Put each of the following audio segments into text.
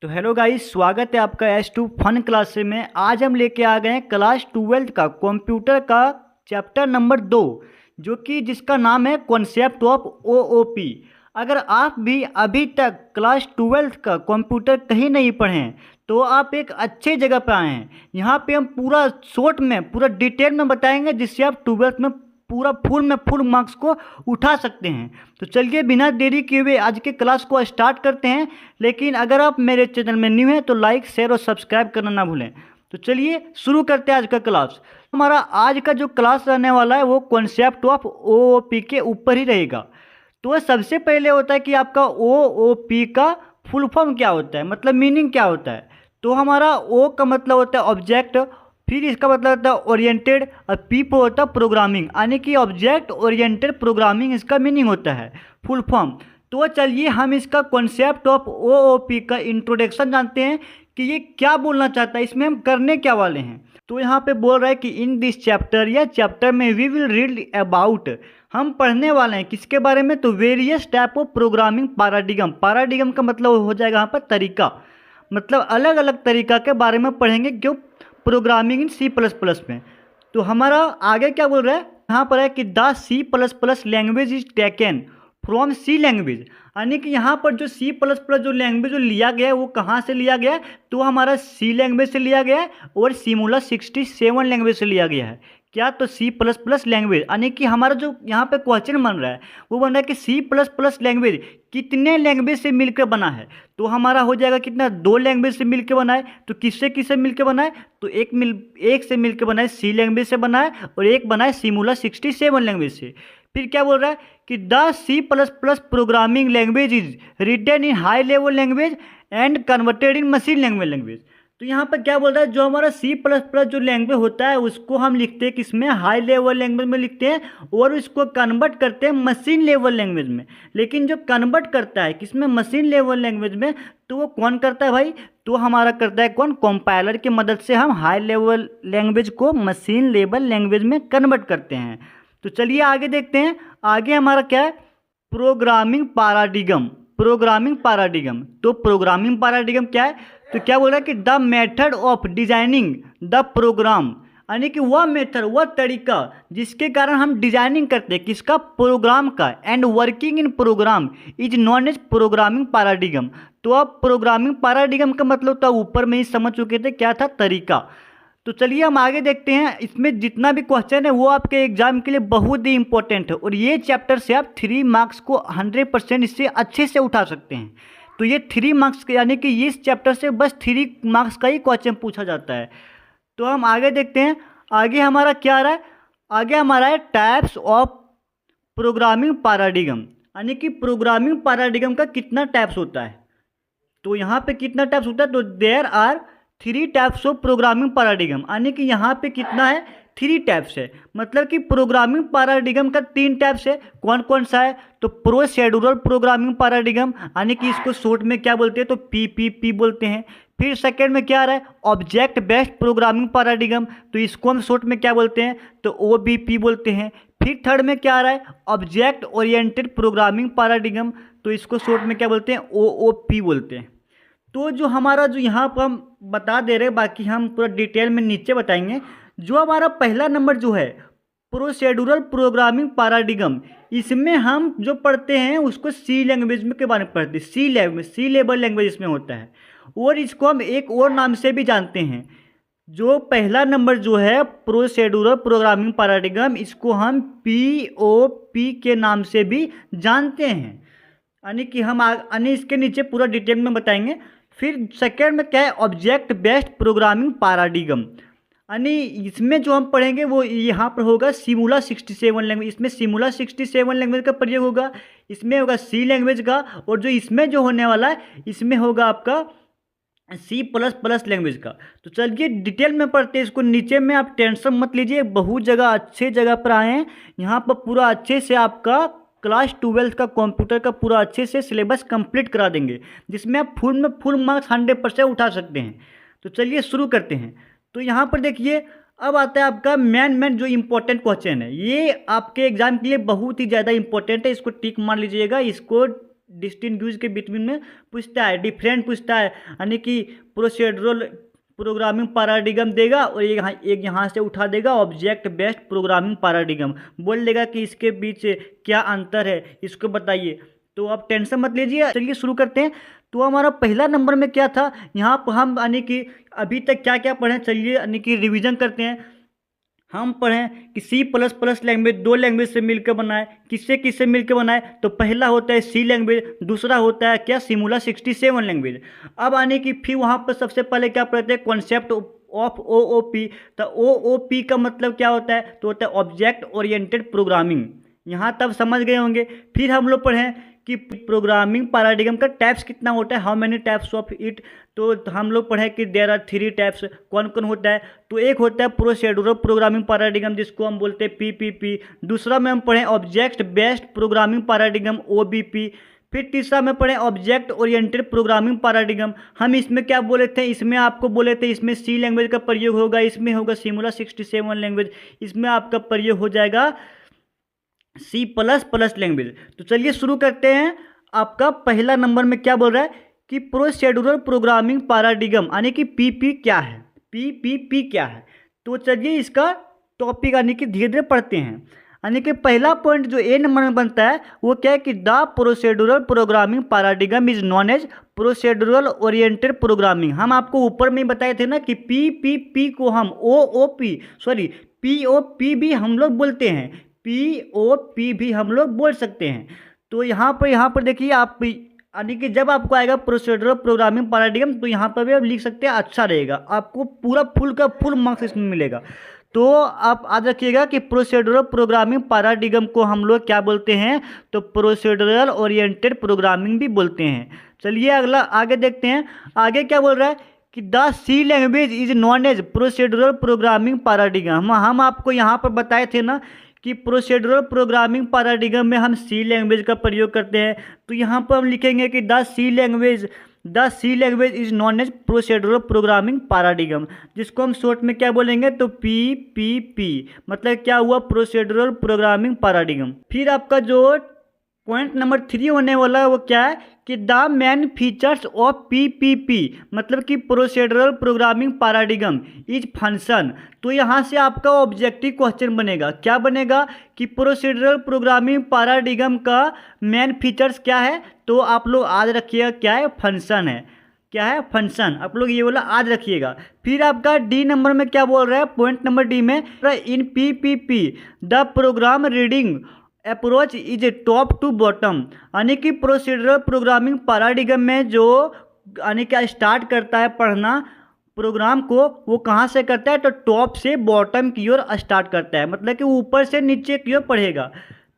तो hello guys, स्वागत है आपका S2 फन क्लास में। आज हम लेके आ गए हैं क्लास 12 का कंप्यूटर का चैप्टर नंबर 2, जो कि जिसका नाम है कॉन्सेप्ट ऑफ OOP। अगर आप भी अभी तक क्लास 12 का कंप्यूटर कहीं नहीं पढ़े हैं तो आप एक अच्छे जगह पर आए हैं। यहाँ पे हम पूरा शॉर्ट में पूरा डिटेल में बताएंगे, जिससे आप 12th में पूरा फुल मार्क्स को उठा सकते हैं। तो चलिए बिना देरी किए हुए आज के क्लास को स्टार्ट करते हैं। लेकिन अगर आप मेरे चैनल में न्यू हैं तो लाइक शेयर और सब्सक्राइब करना ना भूलें। तो चलिए शुरू करते हैं आज का क्लास। हमारा आज का जो क्लास रहने वाला है वो कॉन्सेप्ट ऑफ OOP के ऊपर ही रहेगा। तो सबसे पहले होता है कि आपका OOP का फुल फॉर्म क्या होता है, मतलब मीनिंग क्या होता है। तो हमारा O का मतलब होता है ऑब्जेक्ट, फिर इसका मतलब होता है ओरिएंटेड, और P पर होता है प्रोग्रामिंग, यानी कि ऑब्जेक्ट ओरिएंटेड प्रोग्रामिंग इसका मीनिंग होता है फुल फॉर्म। तो चलिए हम इसका कॉन्सेप्ट ऑफ OOP का इंट्रोडक्शन जानते हैं कि ये क्या बोलना चाहता है, इसमें हम करने क्या वाले हैं। तो यहाँ पे बोल रहा है कि इन दिस चैप्टर, या चैप्टर में वी विल रीड अबाउट, हम पढ़ने वाले हैं किसके बारे में, तो various type of programming paradigm. Paradigm का मतलब हो जाएगा यहाँ पर तरीका, मतलब अलग अलग तरीका के बारे में पढ़ेंगे क्यों प्रोग्रामिंग इन C++ में। तो हमारा आगे क्या बोल रहा है, यहाँ पर है कि the C++ language is taken from C language, यानी कि यहाँ पर जो C++ जो लैंग्वेज जो लिया गया है वो कहाँ से लिया गया है, तो हमारा C लैंग्वेज से लिया गया है और Simula67 लैंग्वेज से लिया गया है। क्या, तो C++ लैंग्वेज, यानी कि हमारा जो यहाँ पे क्वेश्चन बन रहा है वो बन रहा है कि C++ लैंग्वेज कितने लैंग्वेज से मिलकर बना है। तो हमारा हो जाएगा कितना, 2 लैंग्वेज से मिलकर बना है। तो किससे किससे मिलकर बना है, तो एक से मिलकर बना है C लैंग्वेज से बना है, और एक बना है Simula67 लैंग्वेज से। फिर क्या बोल रहा है कि the C++ programming language is written in high level language and converted in machine language. तो यहाँ पर क्या बोल रहा है, जो हमारा C++ जो लैंग्वेज होता है उसको हम लिखते हैं किसमें, हाई लेवल लैंग्वेज में लिखते हैं, और उसको कन्वर्ट करते हैं मशीन लेवल लैंग्वेज में। लेकिन जो कन्वर्ट करता है किसमें, मशीन लेवल लैंग्वेज में, तो वो कौन करता है भाई, तो हमारा करता है कौन, कंपाइलर की मदद से हम हाई लेवल लैंग्वेज को मशीन लेवल लैंग्वेज में कन्वर्ट करते हैं। तो चलिए आगे देखते हैं। आगे हमारा क्या है, प्रोग्रामिंग पैराडिगम। प्रोग्रामिंग पैराडिगम, तो प्रोग्रामिंग पैराडिगम क्या है, तो क्या बोल रहा है कि the method of designing the program, यानी कि वह मेथड, वह तरीका जिसके कारण हम डिजाइनिंग करते हैं किसका, प्रोग्राम का, and working in program is known as programming paradigm. तो अब प्रोग्रामिंग पैराडिगम का मतलब तो ऊपर में ही समझ चुके थे क्या था, तरीका। तो चलिए हम आगे देखते हैं। इसमें जितना भी क्वेश्चन है वो आपके एग्जाम के लिए बहुत ही इंपॉर्टेंट है, और ये चैप्टर से आप 3 मार्क्स को 100% इससे अच्छे से उठा सकते हैं। तो ये 3 मार्क्स, यानी कि इस चैप्टर से बस 3 मार्क्स का ही क्वेश्चन पूछा जाता है। तो हम आगे देखते हैं। आगे हमारा क्या आ रहा है, आगे हमारा है टाइप्स ऑफ प्रोग्रामिंग पैराडिगम, यानी कि प्रोग्रामिंग पैराडिगम का कितना टाइप्स होता है। तो यहाँ पे कितना टाइप्स होता है, तो there are 3 types of programming paradigm, यानी कि यहाँ पे कितना है, 3 टाइप्स है। मतलब कि प्रोग्रामिंग पैराडिगम का 3 टाइप्स है। कौन कौन सा है, तो प्रोसीड्यूरल प्रोग्रामिंग पैराडिगम, यानी कि इसको शॉर्ट में क्या बोलते हैं, तो PPP बोलते हैं। फिर सेकेंड में क्या आ रहा है, ऑब्जेक्ट बेस्ड प्रोग्रामिंग पैराडिगम, तो इसको हम शॉर्ट में क्या बोलते हैं, तो OBP बोलते हैं। फिर थर्ड में क्या आ रहा है, ऑब्जेक्ट ओरिएंटेड प्रोग्रामिंग पैराडिगम, तो इसको शॉर्ट में क्या बोलते हैं, OOP बोलते हैं। तो जो हमारा जो यहाँ पर हम बता दे रहे हैं, बाकी हम पूरा डिटेल में नीचे बताएंगे। जो हमारा पहला नंबर जो है प्रोसीड्यूरल प्रोग्रामिंग पैराडिगम, इसमें हम जो पढ़ते हैं उसको C लैंग्वेज में के बारे में पढ़ते हैं। C लेवल लैंग्वेज इसमें होता है, और इसको हम एक और नाम से भी जानते हैं। जो पहला नंबर जो है प्रोसीड्यूरल प्रोग्रामिंग पैराडिगम, इसको हम POP के नाम से भी जानते हैं, यानी कि हम यानी इसके नीचे पूरा डिटेल में बताएंगे। फिर सेकेंड में क्या है, ऑब्जेक्ट बेस्ड प्रोग्रामिंग पैराडिगम, यानी इसमें जो हम पढ़ेंगे वो यहाँ पर होगा Simula67 लैंग्वेज। इसमें Simula67 लैंग्वेज का प्रयोग होगा, इसमें होगा C लैंग्वेज का, और जो इसमें जो होने वाला है इसमें होगा आपका C++ लैंग्वेज का। तो चलिए डिटेल में पढ़ते हैं इसको। नीचे में आप टेंशन मत लीजिए, बहुत जगह अच्छे जगह पर आए हैं। यहाँ पर पूरा अच्छे से आपका क्लास 12 का कंप्यूटर का पूरा अच्छे से सिलेबस कंप्लीट करा देंगे, जिसमें आप फुल मार्क्स 100% उठा सकते हैं। तो चलिए शुरू करते हैं। तो यहाँ पर देखिए, अब आता है आपका मेन जो इम्पोर्टेंट क्वेश्चन है। ये आपके एग्जाम के लिए बहुत ही ज़्यादा इंपॉर्टेंट है, इसको टिक मार लीजिएगा, इसको डिस्टिंग्विश के बिटवीन में पूछता है, डिफरेंट पूछता है, यानी कि प्रोसीड्यूरल प्रोग्रामिंग पैराडिगम देगा और एक यहाँ से उठा देगा ऑब्जेक्ट बेस्ड प्रोग्रामिंग पैराडिगम, बोल देगा कि इसके बीच क्या अंतर है, इसको बताइए। तो आप टेंशन मत लीजिए, चलिए शुरू करते हैं। तो हमारा पहला नंबर में क्या था, यहाँ पर हम यानी कि अभी तक क्या क्या पढ़े, चलिए यानी कि रिवीजन करते हैं। हम पढ़ें कि C++ लैंग्वेज 2 लैंग्वेज से मिलकर बना है। किससे किससे मिलकर बना है, तो पहला होता है C लैंग्वेज, दूसरा होता है क्या, सिमुला 67 लैंग्वेज। अब आने की फिर वहाँ पर सबसे पहले क्या पढ़ते हैं, कॉन्सेप्ट ऑफ OOP। तो OOP का मतलब क्या होता है, तो होता है ऑब्जेक्ट ओरिएंटेड प्रोग्रामिंग। यहाँ तब समझ गए होंगे। फिर हम लोग पढ़ें कि प्रोग्रामिंग पैराडिगम का टाइप्स कितना होता है, how many types of it. तो हम लोग पढ़े कि देयर आर 3 टाइप्स। कौन कौन होता है, तो एक होता है प्रोसीड्यूरल प्रोग्रामिंग पैराडिगम जिसको हम बोलते हैं PPP। दूसरा में हम पढ़े object based programming paradigm OBP। फिर तीसरा में पढ़े ऑब्जेक्ट ओरिएंटेड प्रोग्रामिंग पैराडिगम। हम इसमें क्या बोले थे, इसमें आपको बोले थे इसमें C लैंग्वेज का प्रयोग होगा, इसमें होगा सिमुला 67 लैंग्वेज, इसमें आपका प्रयोग हो जाएगा C++ लैंग्वेज। तो चलिए शुरू करते हैं। आपका पहला नंबर में क्या बोल रहा है कि प्रोसीड्यूरल प्रोग्रामिंग पैराडिगम यानी कि PP क्या है, PPP क्या है। तो चलिए इसका टॉपिक यानी कि धीरे धीरे पढ़ते हैं। यानी कि पहला पॉइंट जो A नंबर में बनता है वो क्या है कि the procedural programming paradigm is known as procedural oriented programming. हम आपको ऊपर में बताए थे ना कि PPP को हम POP भी हम लोग बोलते हैं, POP भी हम लोग बोल सकते हैं। तो यहाँ पर देखिए आप, यानी कि जब आपको आएगा प्रोसीड्यूरल प्रोग्रामिंग पैराडिगम तो यहाँ पर भी आप लिख सकते हैं, अच्छा रहेगा, आपको पूरा फुल का फुल मार्क्स इसमें मिलेगा। तो आप याद रखिएगा कि प्रोसीड्यूरल प्रोग्रामिंग पैराडिगम को हम लोग क्या बोलते हैं, तो प्रोसीड्यूरल ओरिएंटेड प्रोग्रामिंग भी बोलते हैं। चलिए अगला आगे देखते हैं। आगे क्या बोल रहा है कि the C language is known as procedural programming paradigm. हम आपको यहाँ पर बताए थे ना कि प्रोसीड्यूरल प्रोग्रामिंग पैराडिगम में हम C लैंग्वेज का प्रयोग करते हैं। तो यहाँ पर हम लिखेंगे कि the C language is known as procedural programming paradigm, जिसको हम शॉर्ट में क्या बोलेंगे, तो PPP मतलब क्या हुआ, प्रोसीड्यूरल प्रोग्रामिंग पैराडिगम। फिर आपका जो पॉइंट नंबर 3 होने वाला है वो क्या है कि the main features of PPP मतलब कि procedural programming paradigm is function. तो यहाँ से आपका ऑब्जेक्टिव क्वेश्चन बनेगा, क्या बनेगा कि प्रोसीड्यूरल प्रोग्रामिंग पैराडिगम का मेन फीचर्स क्या है, तो आप लोग याद रखिएगा क्या है, फंक्शन है। क्या है, फंक्शन, आप लोग ये वाला याद रखिएगा। फिर आपका D नंबर में क्या बोल रहा है, पॉइंट नंबर D में, in PPP the program reading approach is top to bottom. यानी कि प्रोसीड्यूरल प्रोग्रामिंग पैराडिगम में जो यानी क्या स्टार्ट करता है पढ़ना प्रोग्राम को, वो कहाँ से करता है, तो टॉप से बॉटम की ओर स्टार्ट करता है, मतलब कि ऊपर से नीचे की ओर पढ़ेगा।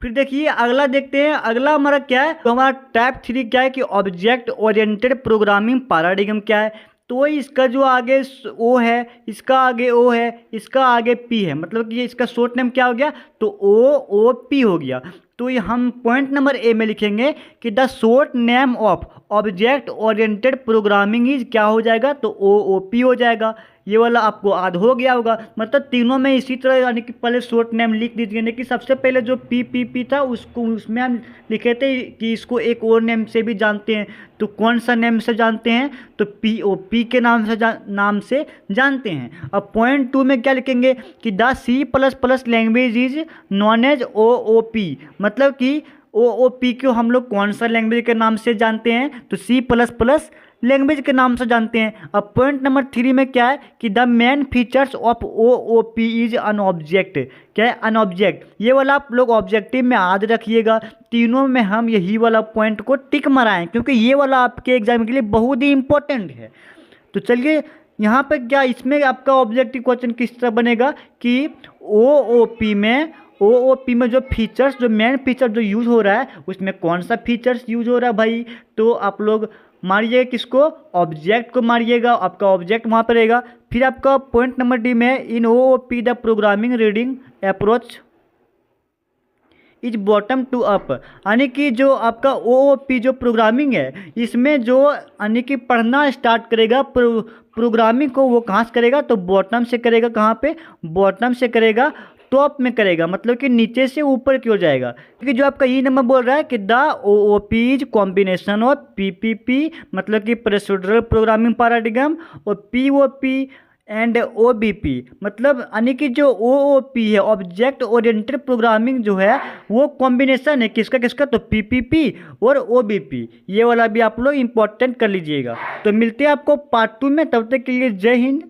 फिर देखिए अगला देखते हैं। अगला हमारा क्या है, तो हमारा टाइप 3 क्या है कि ऑब्जेक्ट ओरिएंटेड प्रोग्रामिंग पैराडिगम क्या है। तो इसका जो आगे O है, इसका आगे O है, इसका आगे P है, मतलब कि इसका शॉर्ट नेम क्या हो गया, तो OOP हो गया। तो ये हम पॉइंट नंबर A में लिखेंगे कि the short name of object oriented programming is क्या हो जाएगा, तो OOP हो जाएगा। ये वाला आपको याद हो गया होगा। मतलब तीनों में इसी तरह यानी कि पहले शॉर्ट नेम लिख दीजिए। यानी कि सबसे पहले जो PPP था उसमें हम लिखे थे कि इसको एक और नेम से भी जानते हैं। तो कौन सा नेम से जानते हैं, तो POP के नाम से जानते हैं। अब पॉइंट 2 में क्या लिखेंगे कि the C++ language is known as OOP मतलब कि OOP को हम लोग कौन सा लैंग्वेज के नाम से जानते हैं, तो C++ लैंग्वेज के नाम से जानते हैं। अब पॉइंट नंबर 3 में क्या है कि the main features of OOP is an object. क्या है, अन ऑब्जेक्ट। ये वाला आप लोग ऑब्जेक्टिव में याद रखिएगा। तीनों में हम यही वाला पॉइंट को टिक मराएं क्योंकि ये वाला आपके एग्जाम के लिए बहुत ही इंपॉर्टेंट है। तो चलिए यहाँ पे क्या, इसमें आपका ऑब्जेक्टिव क्वेश्चन किस तरह बनेगा कि OOP में जो फीचर्स, जो मेन फीचर जो यूज़ हो रहा है उसमें कौन सा फीचर्स यूज़ हो रहा है भाई, तो आप लोग मारिएगा किसको, ऑब्जेक्ट को मारिएगा, आपका ऑब्जेक्ट वहाँ पर रहेगा। फिर आपका पॉइंट नंबर D में in OOP the programming reading approach is bottom to up. यानी कि जो आपका OOP जो प्रोग्रामिंग है इसमें जो यानी कि पढ़ना स्टार्ट करेगा प्रोग्रामिंग को, वो कहाँ से करेगा, तो बॉटम से करेगा। कहाँ पे, बॉटम से करेगा टॉप में करेगा, मतलब कि नीचे से ऊपर की ओर जाएगा। क्योंकि जो आपका ई नंबर बोल रहा है कि the OOP is combination of PPP मतलब कि प्रोसीड्यूरल प्रोग्रामिंग पैराडिग्म और POP एंड OBP मतलब यानी कि जो OOP है ऑब्जेक्ट ओरिएंटेड प्रोग्रामिंग जो है वो कॉम्बिनेशन है किसका किसका, तो PPP और OBP। ये वाला भी आप लोग इंपॉर्टेंट कर लीजिएगा। तो मिलते हैं आपको पार्ट 2 में, तब तक के लिए जय हिंद।